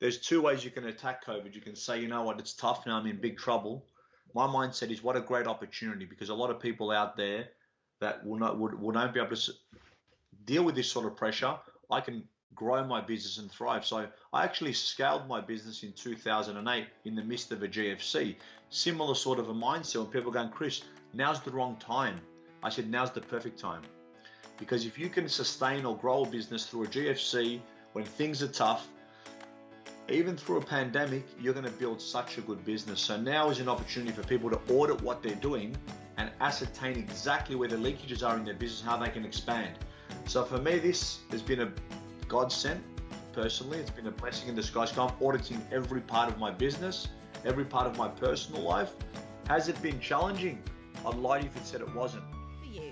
there's two ways you can attack COVID. You can say, you know what, it's tough now, I'm in big trouble. My mindset is what a great opportunity, because a lot of people out there that will not be able to deal with this sort of pressure. I can grow my business and thrive. So I actually scaled my business in 2008 in the midst of a GFC. Similar sort of a mindset when people are going, Chris, now's the wrong time. I said, now's the perfect time. Because if you can sustain or grow a business through a GFC when things are tough, even through a pandemic, you're going to build such a good business. So now is an opportunity for people to audit what they're doing and ascertain exactly where the leakages are in their business, how they can expand. So for me, this has been a godsend. Personally, it's been a blessing in disguise. I'm auditing every part of my business, every part of my personal life. Has it been challenging? I'd lie to you if it said it wasn't. For you.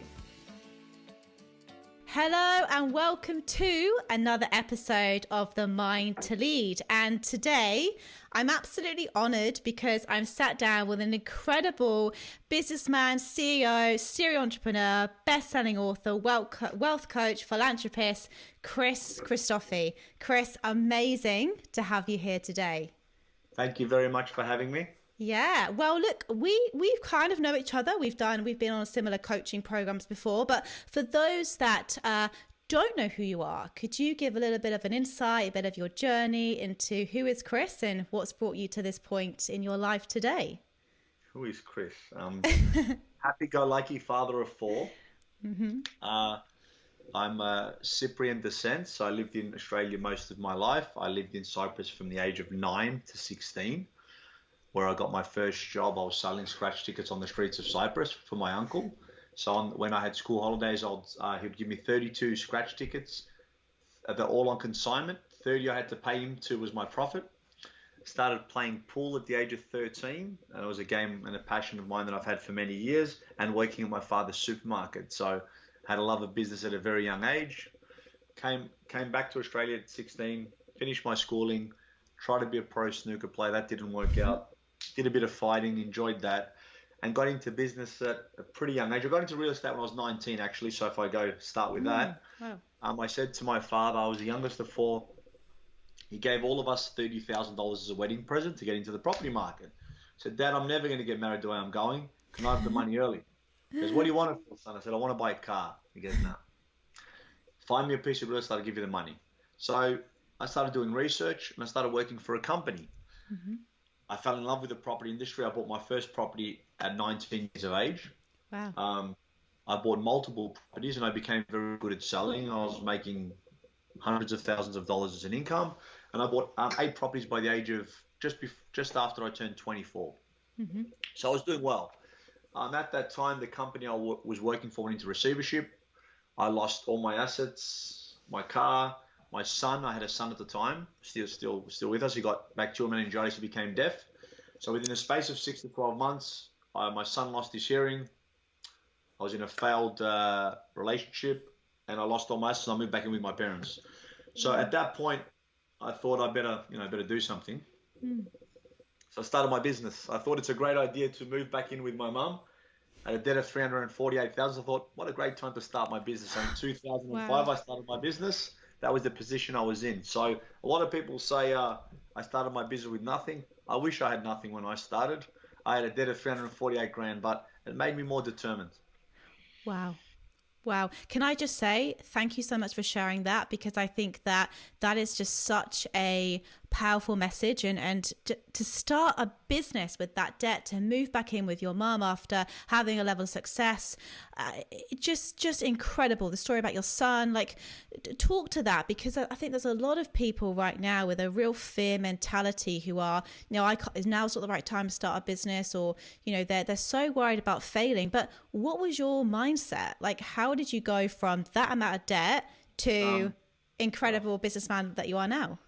Hello and welcome to another episode of The Mind to Lead. And today I'm absolutely honored because I'm sat down with an incredible businessman, CEO, serial entrepreneur, best-selling author, wealth coach, philanthropist, Chris Christofi. Chris, amazing to have you here today. Thank you very much for having me. Yeah, well, look, we kind of know each other. We've been on similar coaching programs before, but for those that don't know who you are, could you give a little bit of an insight, a bit of your journey into who is Chris and what's brought you to this point in your life today? Who is Chris? Happy-go-lucky father of four. Mm-hmm. I'm a Cypriot descent, so I lived in Australia most of my life. I lived in Cyprus from the age of 9 to 16. Where I got my first job, I was selling scratch tickets on the streets of Cyprus for my uncle. So when I had school holidays, he'd give me 32 scratch tickets. They're all on consignment. 30 I had to pay him to was my profit. Started playing pool at the age of 13. And it was a game and a passion of mine that I've had for many years, and working at my father's supermarket. So had a love of business at a very young age. Came back to Australia at 16, finished my schooling, tried to be a pro snooker player. That didn't work out. Did a bit of fighting, enjoyed that, and got into business at a pretty young age. I got into real estate when I was 19, actually, so if I start with that. Wow. I said to my father, I was the youngest of four, he gave all of us $30,000 as a wedding present to get into the property market. I said, Dad, I'm never going to get married the way I'm going. Can I have the money early? He goes, what do you want it for, son? I said, I want to buy a car. He goes, no. Find me a piece of real estate, I'll give you the money. So I started doing research, and I started working for a company. Mm-hmm. I fell in love with the property industry. I bought my first property at 19 years of age. Wow. I bought multiple properties, and I became very good at selling. I was making hundreds of thousands of dollars as an income, and I bought 8 properties by the age of just after I turned 24. Mm-hmm. So I was doing well. At that time, the company I was working for went into receivership. I lost all my assets, my car. My son, I had a son at the time, still with us. He got bacterial meningitis. He became deaf. So within a space of 6 to 12 months, my son lost his hearing. I was in a failed relationship, and I lost all my assets. And I moved back in with my parents. So at that point, I thought I better do something. So I started my business. I thought it's a great idea to move back in with my mum. I had a debt of $348,000. I thought, what a great time to start my business. So in 2005, Wow. I started my business. That was the position I was in. So a lot of people say I started my business with nothing. I wish I had nothing when I started. I had a debt of $348,000, but it made me more determined. Wow. Wow. Can I just say thank you so much for sharing that, because I think that is just such a powerful message, and to start a business with that debt, to move back in with your mom after having a level of success, just incredible. The story about your son, talk to that, because I think there's a lot of people right now with a real fear mentality who are, now's not the right time to start a business, or they're so worried about failing. But what was your mindset? How did you go from that amount of debt to incredible businessman that you are now?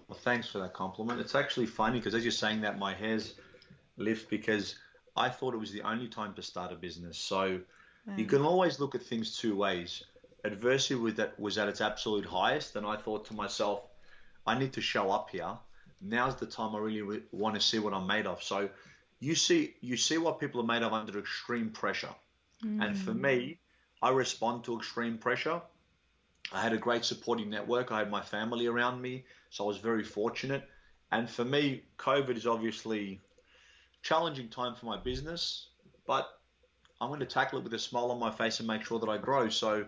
Well, thanks for that compliment. It's actually funny because as you're saying that, my hairs lift, because I thought it was the only time to start a business. So you can always look at things two ways. Adversity was at its absolute highest, and I thought to myself, I need to show up here. Now's the time I really want to see what I'm made of. So you see what people are made of under extreme pressure. And for me, I respond to extreme pressure. I had a great supporting network. I had my family around me, so I was very fortunate. And for me, COVID is obviously a challenging time for my business, but I'm going to tackle it with a smile on my face and make sure that I grow. So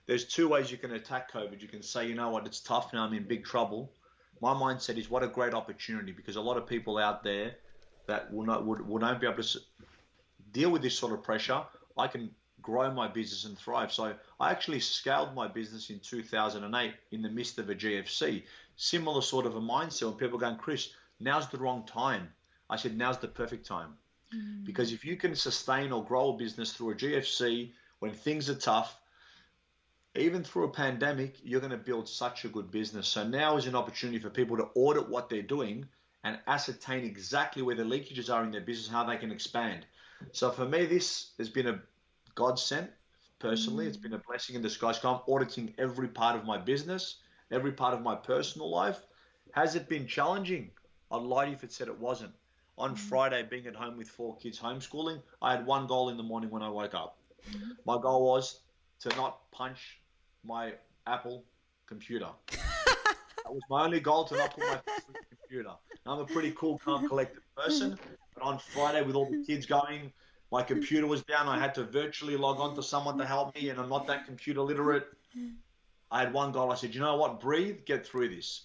there's two ways you can attack COVID. You can say, you know what, it's tough now, I'm in big trouble. My mindset is what a great opportunity, because a lot of people out there that will not be able to deal with this sort of pressure. I can grow my business and thrive. So I actually scaled my business in 2008 in the midst of a GFC. Similar sort of a mindset. When people are going, Chris, now's the wrong time. I said, now's the perfect time. Because if you can sustain or grow a business through a GFC when things are tough, even through a pandemic, you're going to build such a good business. So now is an opportunity for people to audit what they're doing and ascertain exactly where the leakages are in their business, how they can expand. So for me, this has been a godsend. Personally, it's been a blessing in disguise. I'm auditing every part of my business, every part of my personal life. Has it been challenging? I'd lie to you if it said it wasn't. On Friday, being at home with 4 kids homeschooling, I had one goal in the morning when I woke up. My goal was to not punch my Apple computer. That was my only goal, to not put my face on the computer. Now, I'm a pretty cool, calm, collected person, but on Friday, with all the kids going, my computer was down. I had to virtually log on to someone to help me, and I'm not that computer literate. I had one goal. I said, you know what? Breathe, get through this.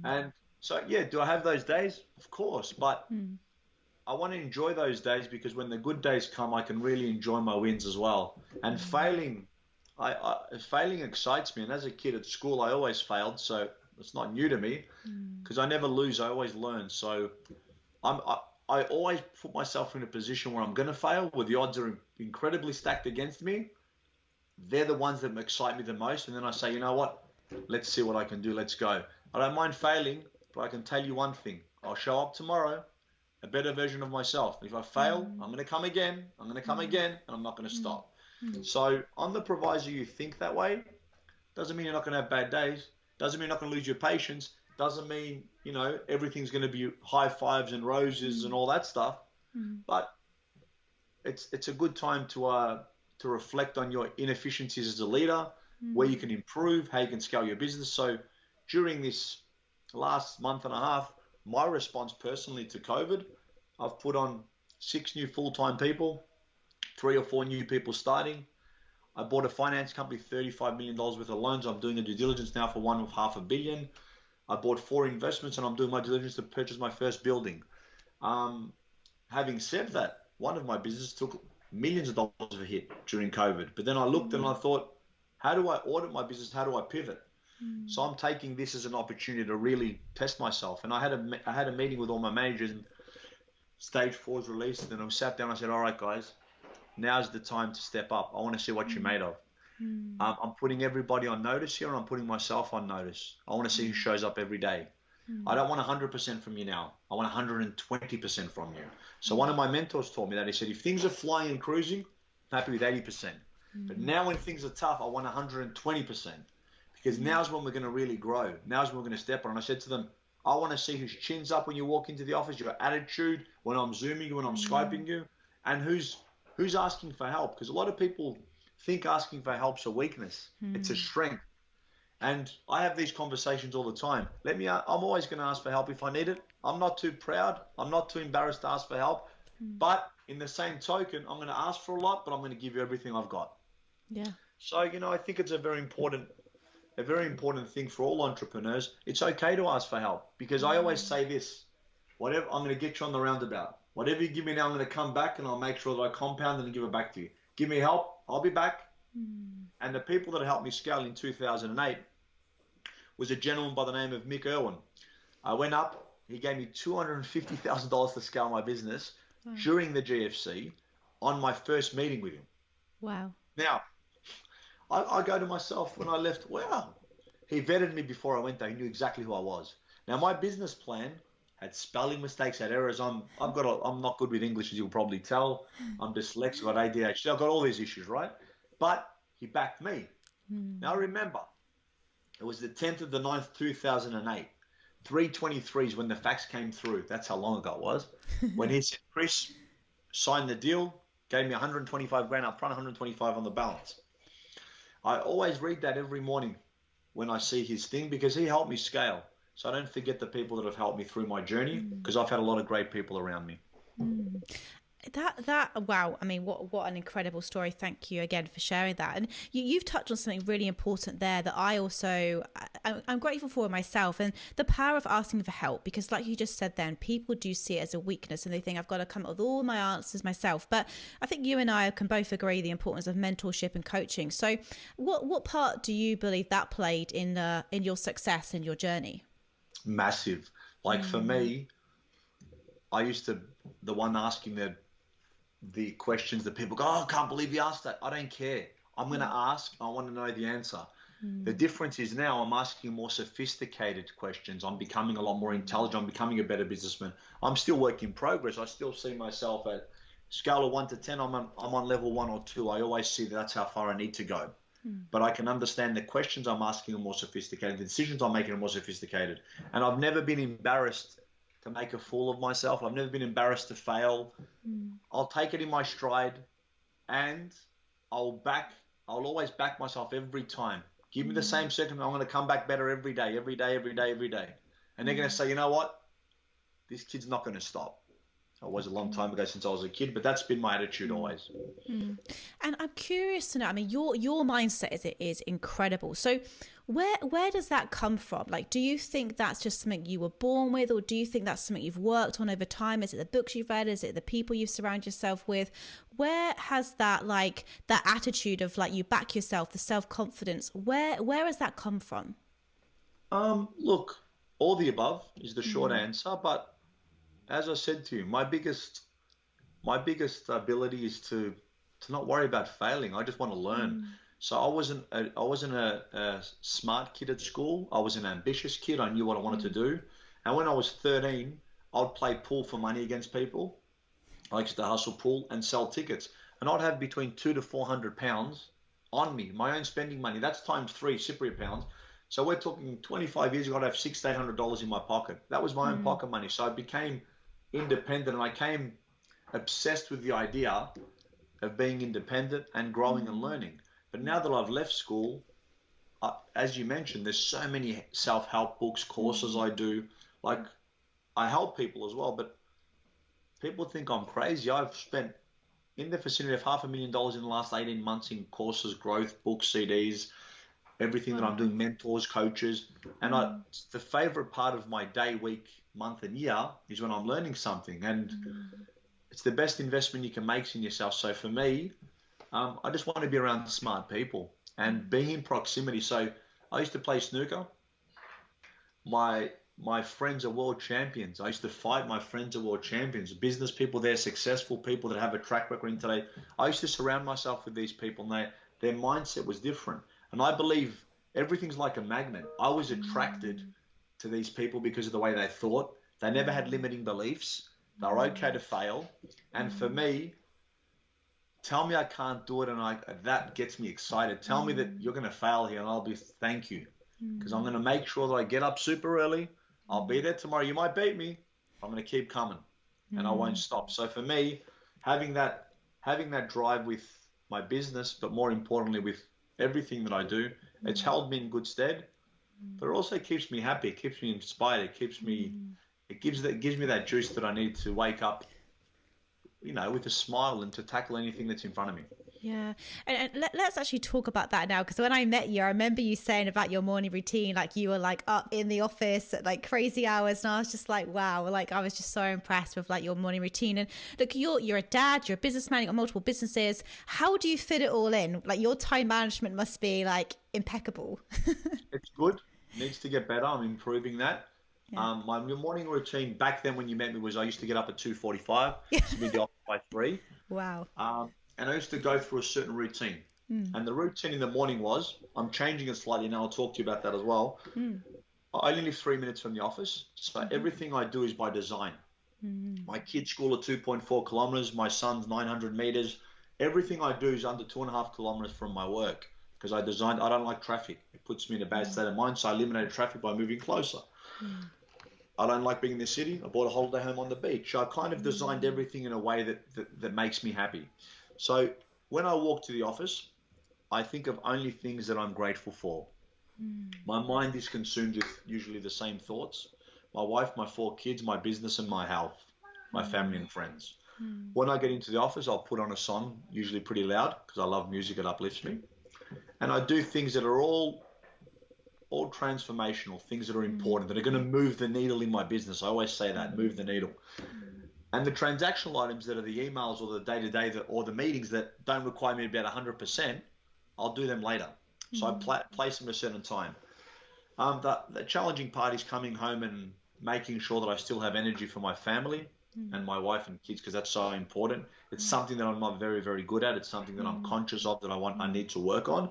And so, yeah, do I have those days? Of course, but I want to enjoy those days, because when the good days come, I can really enjoy my wins as well. And failing excites me. And as a kid at school, I always failed, so it's not new to me, because I never lose. I always learn. So I always put myself in a position where I'm going to fail, where the odds are incredibly stacked against me. They're the ones that excite me the most. And then I say, you know what? Let's see what I can do. Let's go. I don't mind failing, but I can tell you one thing. I'll show up tomorrow, a better version of myself. If I fail, I'm going to come again. I'm going to come again, and I'm not going to stop. So on the proviso you think that way, doesn't mean you're not going to have bad days. Doesn't mean you're not going to lose your patience. Doesn't mean, everything's going to be high fives and roses and all that stuff. But it's a good time to reflect on your inefficiencies as a leader, where you can improve, how you can scale your business. So during this last month and a half, my response personally to COVID, I've put on 6 new full-time people, 3 or 4 new people starting. I bought a finance company, $35 million worth of loans. I'm doing a due diligence now for one with $500 million. I bought 4 investments, and I'm doing my due diligence to purchase my first building. Having said that, one of my businesses took millions of dollars of a hit during COVID. But then I looked and I thought, how do I audit my business? How do I pivot? So I'm taking this as an opportunity to really test myself. And I had a meeting with all my managers, and stage 4 is released. And I sat down and I said, all right, guys, now's the time to step up. I want to see what you're made of. I'm putting everybody on notice here, and I'm putting myself on notice. I want to see who shows up every day. I don't want 100% from you now. I want 120% from you. So one of my mentors told me that. He said, if things are flying and cruising, I'm happy with 80%. But now when things are tough, I want 120%. Because now's when we're going to really grow. Now's when we're going to step on. And I said to them, I want to see whose chin's up when you walk into the office, your attitude, when I'm Zooming you, when I'm Skyping you, and who's asking for help. Because a lot of people think asking for help's a weakness. It's a strength. And I have these conversations all the time. I'm always going to ask for help if I need it. I'm not too proud. I'm not too embarrassed to ask for help. But in the same token, I'm going to ask for a lot, but I'm going to give you everything I've got. Yeah. So, I think it's a very important thing for all entrepreneurs. It's okay to ask for help, because I always say this: whatever, I'm going to get you on the roundabout. Whatever you give me now, I'm going to come back and I'll make sure that I compound and give it back to you. Give me help, I'll be back. And the people that helped me scale in 2008 was a gentleman by the name of Mick Irwin. I went up, he gave me $250,000 to scale my business during the GFC on my first meeting with him. Wow. Now, I go to myself when I left, wow, he vetted me before I went there. He knew exactly who I was. Now, my business plan had spelling mistakes, had errors. I'm not good with English, as you'll probably tell. I'm dyslexic, I've got ADHD, I've got all these issues, right? But he backed me. Now, remember, it was the 10th of the 9th, 2008. 3:23 is when the fax came through. That's how long ago it was. When he said, Chris, sign the deal, gave me 125 grand up front, 125 on the balance. I always read that every morning when I see his thing, because he helped me scale. So I don't forget the people that have helped me through my journey, because I've had a lot of great people around me. That wow, I mean, what an incredible story. Thank you again for sharing that. And you've touched on something really important there that I'm grateful for myself, and the power of asking for help, because like you just said then, people do see it as a weakness and they think I've got to come up with all my answers myself. But I think you and I can both agree the importance of mentorship and coaching. So what part do you believe that played in your success and your journey? Massive. Like for me, I used to, the one asking the questions that people go, oh, I can't believe you asked that. I don't care. I'm going to ask. I want to know the answer. The difference is now I'm asking more sophisticated questions. I'm becoming a lot more intelligent. I'm becoming a better businessman. I'm still work in progress. I still see myself at scale of 1 to 10. I'm on level 1 or 2. I always see that's how far I need to go. But I can understand the questions I'm asking are more sophisticated. The decisions I'm making are more sophisticated. And I've never been embarrassed to make a fool of myself. I've never been embarrassed to fail. I'll take it in my stride, and I'll always back myself every time. Give me the same circumstance, I'm going to come back better every day. And they're going to say, you know what? This kid's not going to stop. It was a long time ago since I was a kid, but that's been my attitude always. And I'm curious to know, I mean, your mindset is incredible. So where does that come from? Like, do you think that's just something you were born with, or do you think that's something you've worked on over time? Is it the books you've read? Is it the people you surround yourself with? Where has that, like, that attitude of like you back yourself, the self-confidence, where has that come from? Look, all the above is the short answer, but as I said to you, my biggest ability is to not worry about failing. I just want to learn. So I wasn't a smart kid at school. I was an ambitious kid. I knew what I wanted to do. And when I was 13, I'd play pool for money against people. I used to hustle pool and sell tickets. And I'd have between £200 to £400 on me, my own spending money. That's times 3 Cypriot pounds. So we're talking 25 years ago, I'd have $600-800 in my pocket. That was my own pocket money. So I became independent, and I came obsessed with the idea of being independent and growing and learning. But now that I've left school, as you mentioned, there's so many self-help books, courses I do. Like, I help people as well, but people think I'm crazy. I've spent in the vicinity of $500,000 in the last 18 months in courses, growth, books, CDs, everything that I'm doing, mentors, coaches. And the favorite part of my day, week, month and year is when I'm learning something. And it's the best investment you can make in yourself. So for me, I just want to be around smart people and being in proximity. So I used to play snooker. My friends are world champions. I used to fight. My friends are world champions. Business people, they're successful people that have a track record in today. I used to surround myself with these people, and their mindset was different. And I believe everything's like a magnet. I was attracted to these people because of the way they thought. They never had limiting beliefs. They were okay to fail. And for me, tell me I can't do it, and that gets me excited. Tell me that you're going to fail here, and I'll be thank you, because I'm going to make sure that I get up super early. I'll be there tomorrow. You might beat me. I'm going to keep coming, and I won't stop. So for me, having that drive with my business, but more importantly with everything that I do, it's held me in good stead. But it also keeps me happy. It keeps me inspired. It gives me that juice that I need to wake up, with a smile and to tackle anything that's in front of me. Yeah. And let's actually talk about that now, because when I met you, I remember you saying about your morning routine, like you were like up in the office at like crazy hours, and I was just like, wow, like I was just so impressed with like your morning routine. And look, you're a dad, you're a businessman, you've got multiple businesses. How do you fit it all in? Like your time management must be like impeccable. It's good. It needs to get better. I'm improving that. Yeah. My morning routine back then when you met me was I used to get up at 2:45 to be in the office by 3. Wow. And I used to go through a certain routine. And the routine in the morning was, I'm changing it slightly now, I'll talk to you about that as well. I only live 3 minutes from the office, so everything I do is by design. My kids' school are 2.4 kilometers, my son's 900 meters. Everything I do is under 2.5 kilometers from my work, because I don't like traffic. It puts me in a bad state of mind, so I eliminated traffic by moving closer. I don't like being in the city. I bought a holiday home on the beach. I kind of designed everything in a way that makes me happy. So when I walk to the office, I think of only things that I'm grateful for. My mind is consumed with usually the same thoughts. My wife, my 4 kids, my business, and my health, my family and friends. When I get into the office, I'll put on a song, usually pretty loud, because I love music, it uplifts me. And I do things that are all transformational, things that are important, that are going to move the needle in my business. I always say that, move the needle. And the transactional items that are the emails or the day-to-day or the meetings that don't require me to be at 100%, I'll do them later. So I place them at a certain time. The challenging part is coming home and making sure that I still have energy for my family and my wife and kids, because that's so important. It's something that I'm not very, very good at. It's something that I'm conscious of that I need to work on.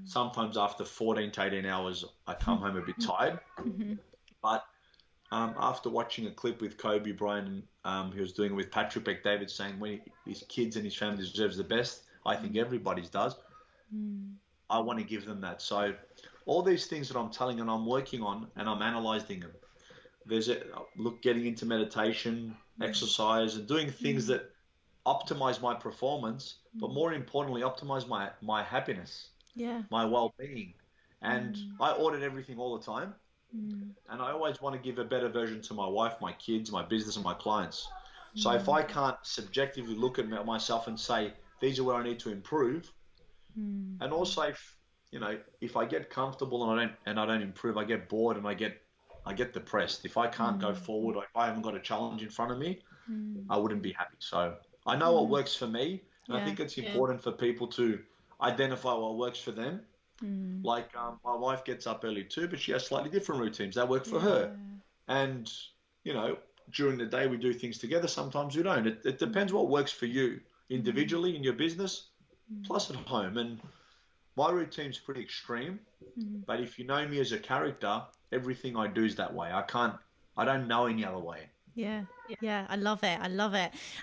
Sometimes after 14 to 18 hours, I come home a bit tired. But after watching a clip with Kobe Bryant, he was doing it with Patrick Bet-David, saying when his kids and his family deserves the best, I think everybody's does. I want to give them that. So all these things that I'm telling and I'm working on and I'm analyzing them. Getting into meditation, exercise, and doing things that optimize my performance, but more importantly, optimize my happiness, my well-being. And I audit everything all the time. And I always want to give a better version to my wife, my kids, my business, and my clients. So if I can't subjectively look at myself and say, these are where I need to improve, and also if I get comfortable and I don't improve, I get bored and I get depressed. If I can't go forward, or if I haven't got a challenge in front of me, I wouldn't be happy. So I know what works for me, and I think it's important for people to identify what works for them. Like my wife gets up early too, but she has slightly different routines that work for her. And during the day we do things together. Sometimes we don't. It depends what works for you individually in your business, plus at home. And my routine's pretty extreme, but if you know me as a character, everything I do is that way. I don't know any other way. Yeah, I love it.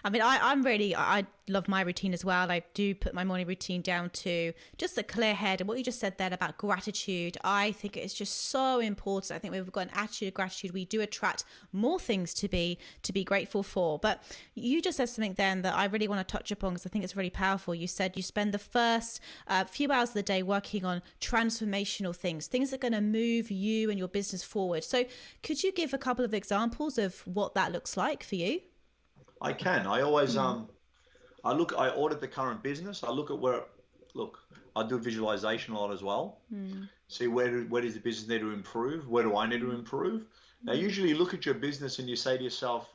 I mean, I love my routine as well. I do put my morning routine down to just a clear head. And what you just said there about gratitude, I think it's just so important. I think we've got an attitude of gratitude. We do attract more things to be grateful for. But you just said something then that I really want to touch upon, because I think it's really powerful. You said you spend the first few hours of the day working on transformational things that are going to move you and your business forward. So could you give a couple of examples of what that looks like for you? I can. I always I audit the current business. I look at I do visualization a lot as well. See where does the business need to improve? Where do I need to improve? Now, usually you look at your business and you say to yourself,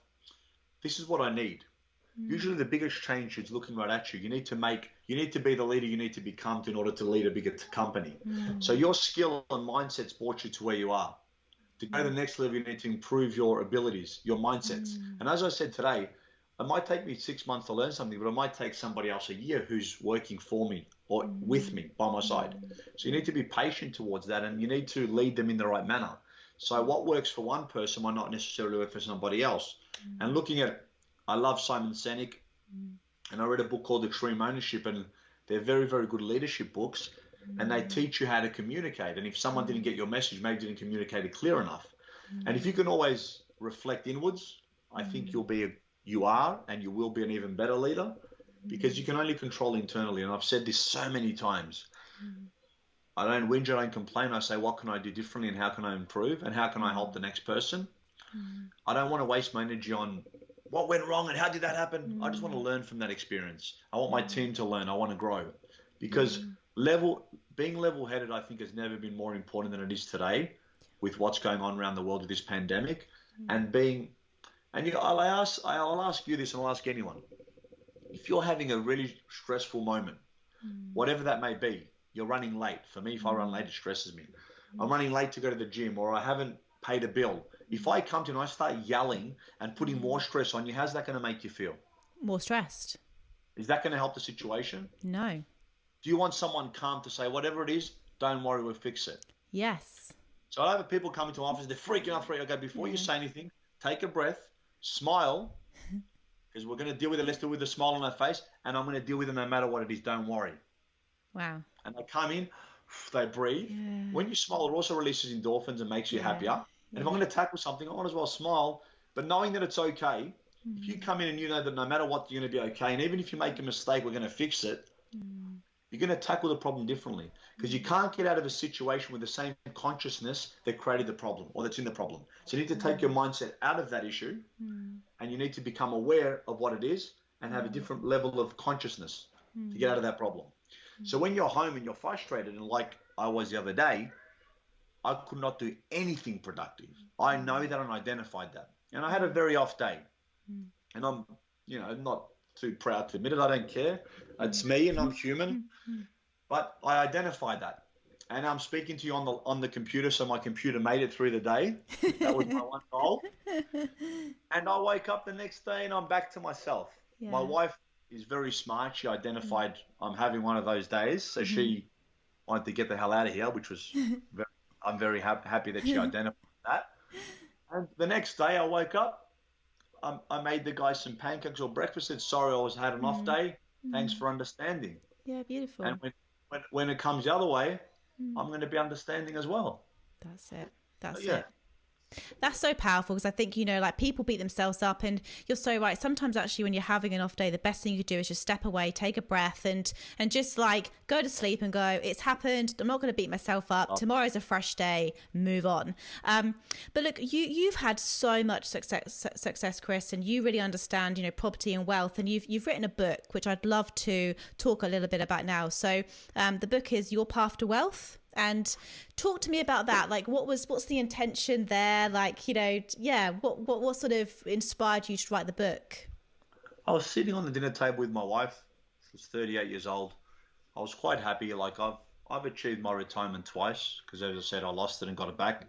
this is what I need. Usually the biggest change is looking right at you. You need to be the leader you need to become in order to lead a bigger company. So your skill and mindset's brought you to where you are. To go to the next level, you need to improve your abilities, your mindsets. And as I said today, it might take me 6 months to learn something, but it might take somebody else a year who's working for me or with me by my side. So you need to be patient towards that, and you need to lead them in the right manner. So what works for one person might not necessarily work for somebody else. And I love Simon Sinek, and I read a book called Extreme Ownership, and they're very, very good leadership books. And they teach you how to communicate. And if someone didn't get your message, maybe didn't communicate it clear enough. And if you can always reflect inwards, I think you are and you will be an even better leader, because you can only control internally. And I've said this so many times. I don't whinge, I don't complain. I say, what can I do differently and how can I improve and how can I help the next person? I don't want to waste my energy on what went wrong and how did that happen. I just want to learn from that experience. I want my team to learn. I want to grow, because being level-headed, I think, has never been more important than it is today with what's going on around the world with this pandemic. I'll ask you this, and I'll ask anyone. If you're having a really stressful moment, whatever that may be, you're running late. For me, if I run late, it stresses me. I'm running late to go to the gym, or I haven't paid a bill. If I come to you and I start yelling and putting more stress on you, how's that going to make you feel? More stressed. Is that going to help the situation? No. Do you want someone calm to say, whatever it is, don't worry, we'll fix it? Yes. So I have people coming to my office, they're freaking out. I go, before you say anything, take a breath, smile, because we're going to deal with it. Let's deal with a smile on our face, and I'm going to deal with it no matter what it is. Don't worry. Wow. And they come in, they breathe. Yeah. When you smile, it also releases endorphins and makes you happier. And if I'm going to tackle something, I might as well smile. But knowing that it's okay, if you come in and you know that no matter what, you're going to be okay, and even if you make a mistake, we're going to fix it. you're going to tackle the problem differently, because you can't get out of a situation with the same consciousness that created the problem or that's in the problem. So you need to take your mindset out of that issue, and you need to become aware of what it is and have a different level of consciousness to get out of that problem. So when you're home and you're frustrated, and like I was the other day, I could not do anything productive. I know that and identified that. And I had a very off day. And I'm, not too proud to admit it. I don't care. It's me and I'm human. But I identified that. And I'm speaking to you on the computer, so my computer made it through the day. That was my one goal. And I wake up the next day and I'm back to myself. Yeah. My wife is very smart. She identified I'm having one of those days. So she wanted to get the hell out of here, which was I'm very happy that she identified that. And the next day I woke up, I made the guys some pancakes or breakfast. Said, sorry, I had an off day. Thanks for understanding. Yeah, beautiful. And when it comes the other way, I'm going to be understanding as well. That's it. That's it. That's so powerful, because I think, like, people beat themselves up, and you're so right. Sometimes actually when you're having an off day, the best thing you do is just step away, take a breath, and just like go to sleep and go, it's happened. I'm not going to beat myself up. Tomorrow's a fresh day. Move on. But look, you've had so much success, Chris, and you really understand, property and wealth, and you've written a book, which I'd love to talk a little bit about now. So the book is Your Path to Wealth. And talk to me about that. Like, what's the intention there? Like, what sort of inspired you to write the book? I was sitting on the dinner table with my wife. She was 38 years old. I was quite happy. Like, I've achieved my retirement twice, because, as I said, I lost it and got it back.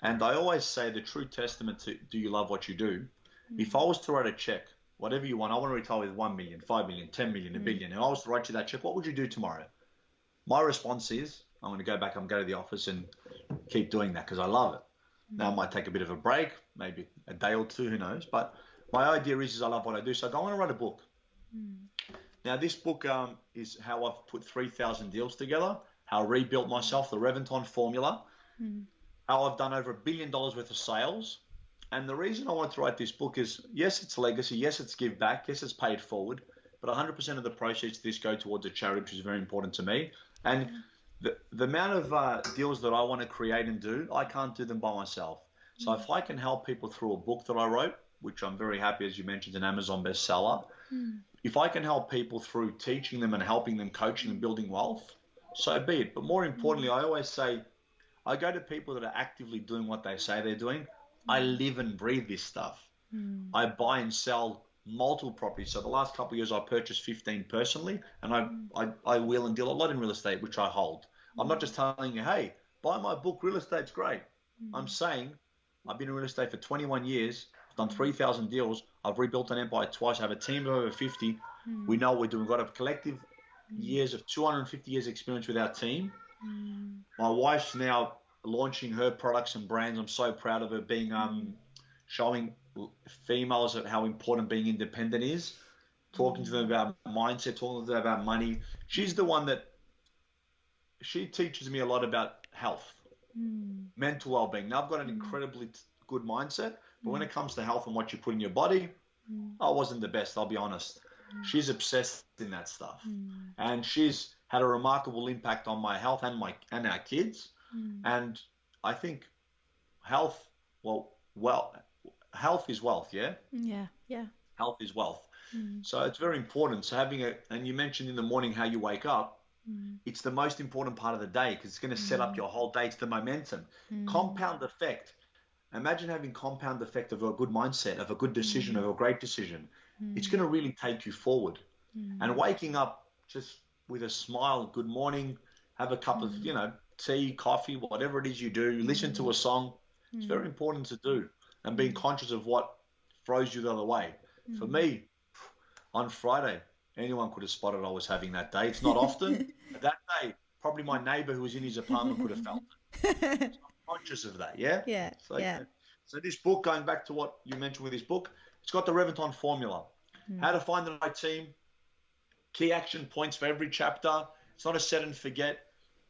And I always say the true testament to do you love what you do? If I was to write a check, whatever you want, I want to retire with 1 million, 5 million, 10 million, a billion. And I was to write you that check, what would you do tomorrow? My response is, I'm going to go back and go to the office and keep doing that, because I love it. Now I might take a bit of a break, maybe a day or two, who knows. But my idea is I love what I do. So I go, I want to write a book. Now this book is how I've put 3,000 deals together, how I rebuilt myself, the Reventon formula, how I've done over $1 billion worth of sales. And the reason I wanted to write this book is, yes, it's legacy. Yes, it's give back. Yes, it's paid forward. But 100% of the proceeds of this go towards a charity, which is very important to me. And the amount of deals that I want to create and do, I can't do them by myself. So if I can help people through a book that I wrote, which I'm very happy, as you mentioned, an Amazon bestseller, if I can help people through teaching them and helping them, coaching and building wealth, so be it. But more importantly, I always say, I go to people that are actively doing what they say they're doing. I live and breathe this stuff. I buy and sell multiple properties. So the last couple of years I purchased 15 personally, and I wheel and deal a lot in real estate, which I hold. I'm not just telling you, hey, buy my book, real estate's great. I'm saying I've been in real estate for 21 years, I've done 3,000 deals, I've rebuilt an empire twice, I have a team of over 50. We know what we're doing. We've got a collective years of 250 years experience with our team. My wife's now launching her products and brands. I'm so proud of her being showing females at how important being independent is, talking to them about mindset, talking to them about money. She's the one that she teaches me a lot about health, mental well-being. Now I've got an incredibly good mindset, but when it comes to health and what you put in your body, I wasn't the best, I'll be honest. She's obsessed in that stuff, and she's had a remarkable impact on my health and our kids. And I think health, health is wealth, yeah? Yeah. Health is wealth. So it's very important. So and you mentioned in the morning how you wake up, it's the most important part of the day, because it's going to set up your whole day. It's the momentum. Compound effect. Imagine having compound effect of a good mindset, of a good decision, of a great decision. It's going to really take you forward. And waking up just with a smile, good morning, have a cup of, tea, coffee, whatever it is you do, listen to a song. It's very important to do. And being conscious of what throws you the other way. For me, on Friday, anyone could have spotted I was having that day. It's not often. But that day, probably my neighbor who was in his apartment could have felt it. So I'm conscious of that, yeah? Yeah. So this book, going back to what you mentioned with this book, it's got the Reventon formula. How to find the right team, key action points for every chapter. It's not a set and forget.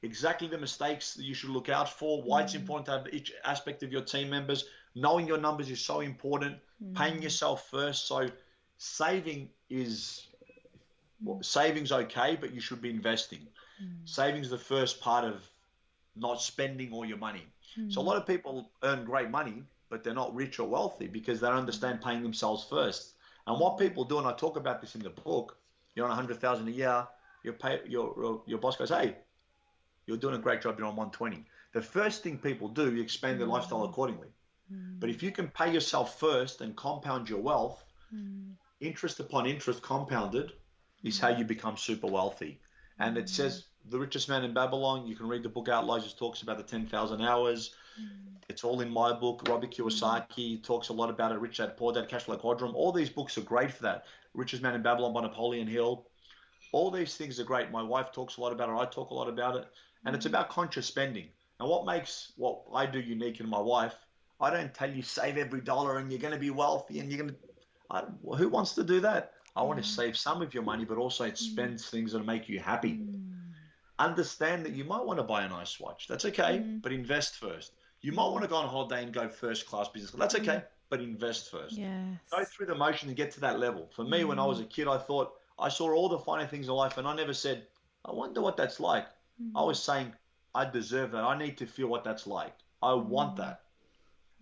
Exactly the mistakes that you should look out for, why it's important to have each aspect of your team members. Knowing your numbers is so important. Paying yourself first. So saving is Well, saving's okay, but you should be investing. Saving's the first part of not spending all your money. So a lot of people earn great money, but they're not rich or wealthy because they don't understand paying themselves first. And what people do, and I talk about this in the book, you're on 100,000 a year, your boss goes, hey, you're doing a great job, you're on 120. The first thing people do, you expand their lifestyle accordingly. But if you can pay yourself first and compound your wealth, interest upon interest compounded is how you become super wealthy. And it says The Richest Man in Babylon, you can read the book Outliers, just talks about the 10,000 hours. It's all in my book. Robert Kiyosaki talks a lot about it. Rich Dad, Poor Dad, Cash Flow Quadrant. All these books are great for that. Richest Man in Babylon by Napoleon Hill. All these things are great. My wife talks a lot about it. I talk a lot about it. And it's about conscious spending. And what makes what I do unique in my wife, I don't tell you save every dollar and you're going to be wealthy and you're going to... Who wants to do that? I want to save some of your money, but also it spends things that make you happy. Understand that you might want to buy a nice watch. That's okay, but invest first. You might want to go on holiday and go first class business. That's okay, but invest first. Yes. Go through the motion and get to that level. For me, when I was a kid, I thought I saw all the finer things in life, and I never said, I wonder what that's like. I was saying, I deserve that. I need to feel what that's like. I want that.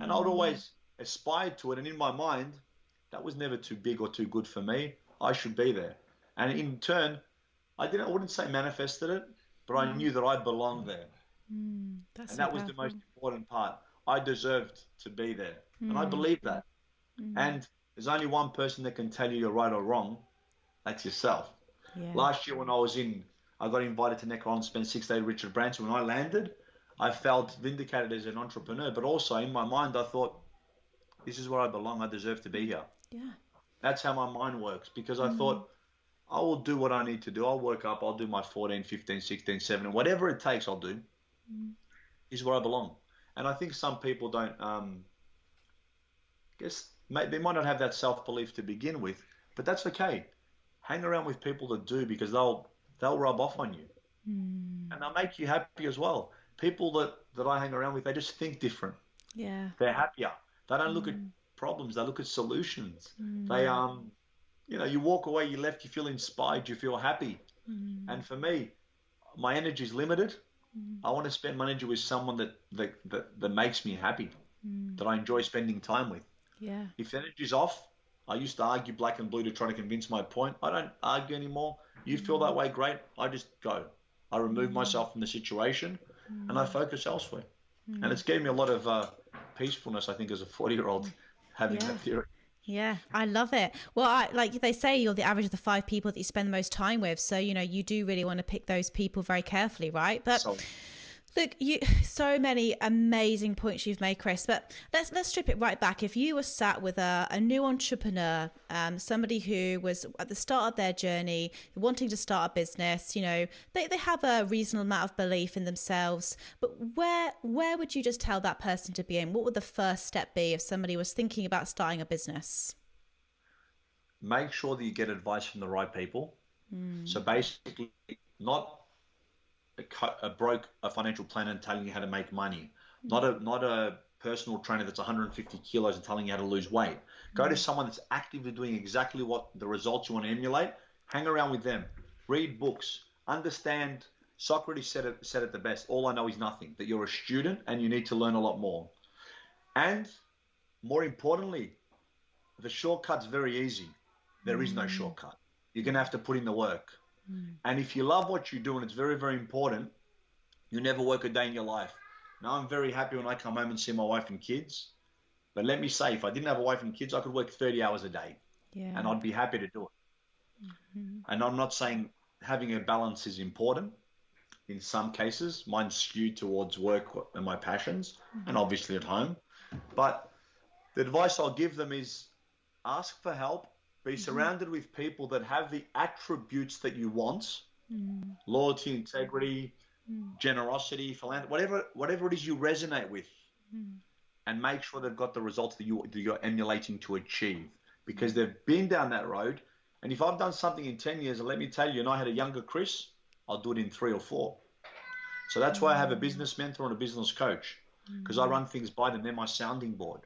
And I would always aspire to it. And in my mind, that was never too big or too good for me. I should be there. And in turn, I wouldn't say manifested it, but I knew that I belonged there. And that was the most important part. I deserved to be there. And I believe that. And there's only one person that can tell you you're right or wrong. That's yourself. Yeah. Last year when I got invited to Necker Island to spend 6 days with Richard Branson. When I landed, I felt vindicated as an entrepreneur, but also in my mind, I thought, this is where I belong. I deserve to be here. Yeah. That's how my mind works, because I thought, I will do what I need to do. I'll work up. I'll do my 14, 15, 16, 17, whatever it takes, I'll do. Is where I belong. And I think some people don't, they might not have that self-belief to begin with, but that's okay. Hang around with people that do, because they'll rub off on you. And they'll make you happy as well. People that I hang around with, they just think different. Yeah. They're happier. They don't look at problems. They look at solutions. They, you walk away, you left, you feel inspired, you feel happy. And for me, my energy is limited. I want to spend my energy with someone that makes me happy, that I enjoy spending time with. Yeah. If the energy's off, I used to argue black and blue to try to convince my point. I don't argue anymore. You feel that way, great. I just go. I remove myself from the situation and I focus elsewhere. And it's given me a lot of peacefulness, I think, as a 40-year-old having that theory. Yeah, I love it. Well, like they say, you're the average of the 5 people that you spend the most time with. So, you do really want to pick those people very carefully, right? But look, so many amazing points you've made, Chris. But let's strip it right back. If you were sat with a new entrepreneur, somebody who was at the start of their journey, wanting to start a business, they have a reasonable amount of belief in themselves. But where would you just tell that person to begin? What would the first step be if somebody was thinking about starting a business? Make sure that you get advice from the right people. So basically, not a financial planner and telling you how to make money, not a personal trainer that's 150 kilos and telling you how to lose weight. Go to someone that's actively doing exactly what the results you want to emulate. Hang around with them. Read books. Understand. Socrates said it the best. All I know is nothing. That you're a student and you need to learn a lot more. And more importantly, the shortcut's very easy. There is no shortcut. You're going to have to put in the work. And if you love what you do, and it's very, very important, you never work a day in your life. Now, I'm very happy when I come home and see my wife and kids. But let me say, if I didn't have a wife and kids, I could work 30 hours a day. Yeah. And I'd be happy to do it. And I'm not saying having a balance is important. In some cases, mine's skewed towards work and my passions, and obviously at home. But the advice I'll give them is ask for help. Be surrounded with people that have the attributes that you want, loyalty, integrity, generosity, philanthropy, whatever it is you resonate with, and make sure they've got the results that you're emulating to achieve, because they've been down that road. And if I've done something in 10 years, and let me tell you, and I had a younger Chris, I'll do it in 3 or 4. So that's why I have a business mentor and a business coach, because I run things by them. They're my sounding board.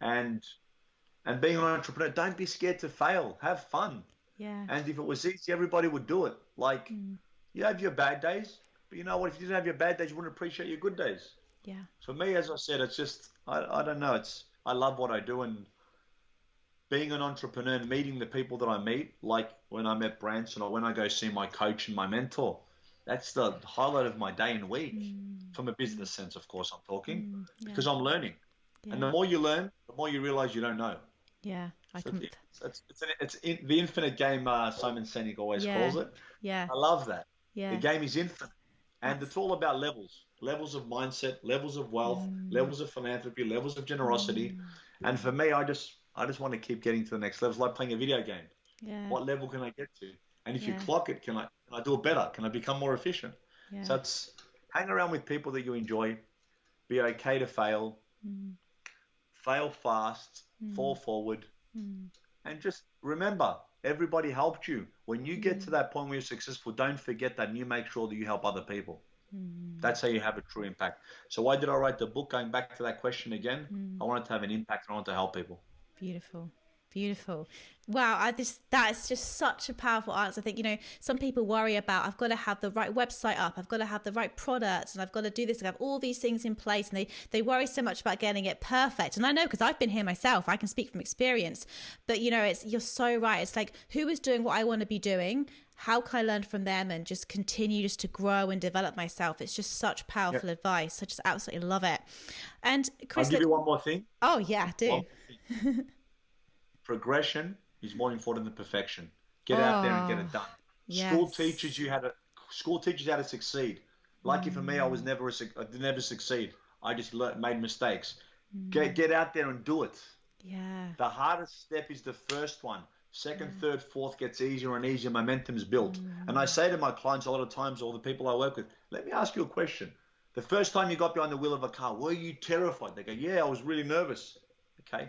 And being an entrepreneur, don't be scared to fail. Have fun. Yeah. And if it was easy, everybody would do it. Like, you have your bad days, but you know what? If you didn't have your bad days, you wouldn't appreciate your good days. Yeah. For me, as I said, it's just, I don't know. I love what I do. And being an entrepreneur and meeting the people that I meet, like when I met Branson or when I go see my coach and my mentor, that's the highlight of my day and week. From a business sense, of course, I'm talking, Yeah. because I'm learning. Yeah. And the more you learn, the more you realize you don't know. Yeah. So the infinite game, Simon Sinek always calls it. Yeah. I love that. The Yeah. game is infinite. And it's all about levels of mindset, levels of wealth, levels of philanthropy, levels of generosity. And for me, I just want to keep getting to the next level. It's like playing a video game. Yeah. What level can I get to? And if you clock it, can I do it better? Can I become more efficient? Yeah. So it's hang around with people that you enjoy. Be okay to fail. Fail fast. Fall forward. And just remember, everybody helped you. When you get to that point where you're successful, don't forget that, and you make sure that you help other people. That's how you have a true impact. So why did I write the book? Going back to that question again, I wanted to have an impact. I wanted to help people. Beautiful. Beautiful. Wow. That is just such a powerful answer. I think, some people worry about, I've got to have the right website up. I've got to have the right products, and I've got to do this and have all these things in place. And they worry so much about getting it perfect. And I know, because I've been here myself, I can speak from experience, but you're so right. It's like, who is doing what I want to be doing? How can I learn from them and just continue just to grow and develop myself? It's just such powerful advice. I just absolutely love it. And Chris, I'll give you one more thing. Oh yeah, do. Progression is more important than perfection. Get out there and get it done. Yes. School teaches you how to succeed. Lucky for me, I did never succeed. I just made mistakes. Get out there and do it. Yeah. The hardest step is the first one. Second, third, fourth gets easier and easier. Momentum's built. And I say to my clients a lot of times, or the people I work with, let me ask you a question. The first time you got behind the wheel of a car, were you terrified? They go, yeah, I was really nervous. Okay.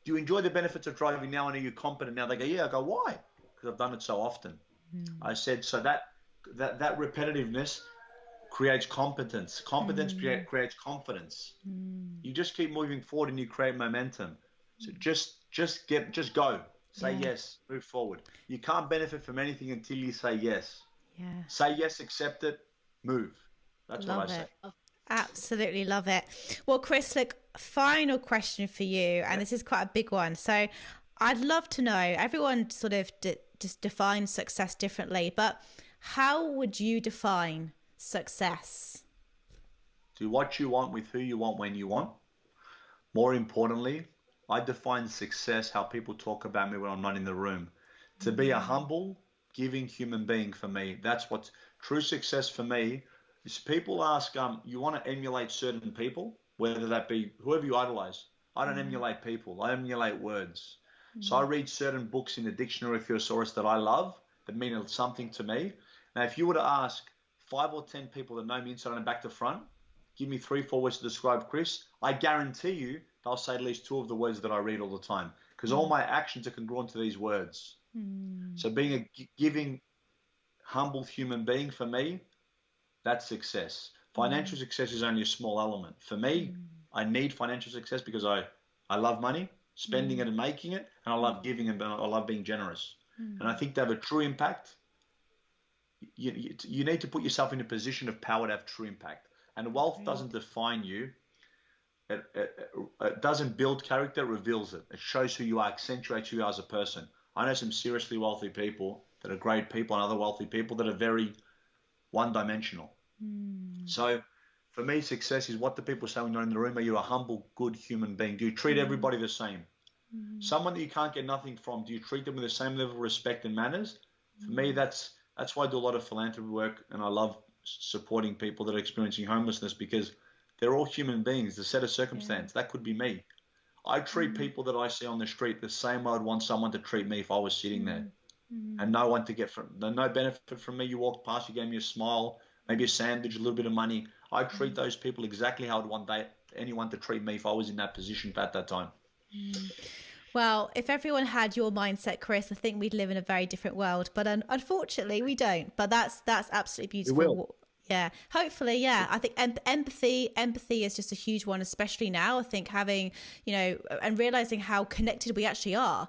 Do you enjoy the benefits of driving now, and are you competent now? They go, yeah. I go, why? Because I've done it so often. I said, so that repetitiveness creates competence. Competence creates confidence. You just keep moving forward and you create momentum. So just go. Say yes, move forward. You can't benefit from anything until you say yes. Yeah. Say yes, accept it, move. That's what I say. Absolutely love it. Well, Chris, look, final question for you, and this is quite a big one. So I'd love to know, everyone sort of just defines success differently, but how would you define success? Do what you want with who you want when you want. More importantly, I define success how people talk about me when I'm not in the room. To be a humble, giving human being for me. That's what's true success for me. Is people ask, you want to emulate certain people, whether that be whoever you idolize. I don't emulate people. I emulate words. So I read certain books in the dictionary thesaurus that I love, that mean something to me. Now, if you were to ask 5 or 10 people that know me inside and back to front, give me 3-4 words to describe Chris, I guarantee you they'll say at least 2 of the words that I read all the time, because all my actions are congruent to these words. So being a giving, humble human being, for me, that's success. Financial success is only a small element. For me, I need financial success because I love money, spending it and making it, and I love giving and I love being generous. And I think to have a true impact, you need to put yourself in a position of power to have true impact. And wealth doesn't define you. It doesn't build character, it reveals it. It shows who you are, accentuates who you are as a person. I know some seriously wealthy people that are great people, and other wealthy people that are very one-dimensional. So for me, success is, what do people say when you're in the room? Are you a humble, good human being? Do you treat everybody the same? Someone that you can't get nothing from, do you treat them with the same level of respect and manners? For me, that's why I do a lot of philanthropy work, and I love supporting people that are experiencing homelessness, because they're all human beings. The set of circumstance, that could be me. I treat people that I see on the street the same way I'd want someone to treat me if I was sitting there. And no one to get no benefit from me. You walked past, you gave me a smile, maybe a sandwich, a little bit of money. I treat those people exactly how I'd want anyone to treat me if I was in that position at that time. Well, if everyone had your mindset, Chris, I think we'd live in a very different world. But unfortunately, we don't. But that's absolutely beautiful. We will. Yeah, hopefully, yeah. I think empathy is just a huge one, especially now. I think having, and realizing how connected we actually are,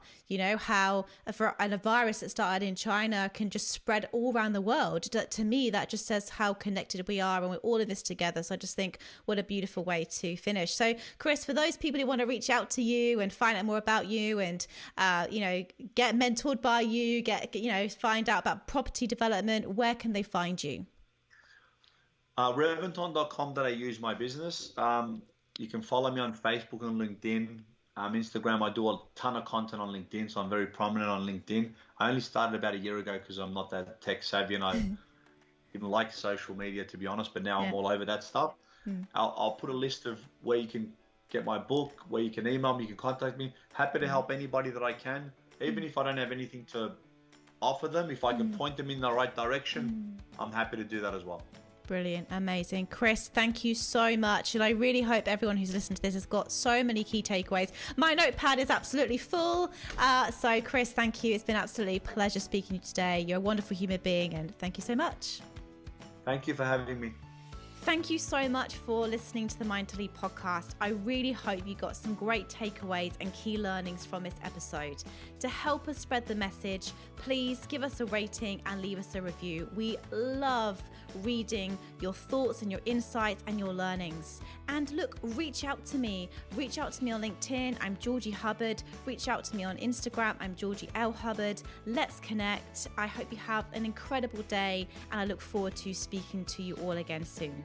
how a virus that started in China can just spread all around the world. To me, that just says how connected we are and we're all in this together. So I just think what a beautiful way to finish. So Chris, for those people who want to reach out to you and find out more about you and, get mentored by you, find out about property development, where can they find you? Reventon.com.au is my business. You can follow me on Facebook and LinkedIn. Instagram, I do a ton of content on LinkedIn, so I'm very prominent on LinkedIn. I only started about a year ago because I'm not that tech savvy and I didn't like social media, to be honest, but now I'm all over that stuff. I'll put a list of where you can get my book, where you can email me, you can contact me. Happy to help anybody that I can, even if I don't have anything to offer them. If I can point them in the right direction, I'm happy to do that as well. Brilliant. Amazing. Chris, thank you so much. And I really hope everyone who's listened to this has got so many key takeaways. My notepad is absolutely full. So Chris, thank you. It's been absolutely a pleasure speaking to you today. You're a wonderful human being and thank you so much. Thank you for having me. Thank you so much for listening to the Mind to Lead podcast. I really hope you got some great takeaways and key learnings from this episode. To help us spread the message, please give us a rating and leave us a review. We love reading your thoughts and your insights and your learnings. And look, reach out to me. Reach out to me on LinkedIn. I'm Georgie Hubbard. Reach out to me on Instagram. I'm Georgie L. Hubbard. Let's connect. I hope you have an incredible day and I look forward to speaking to you all again soon.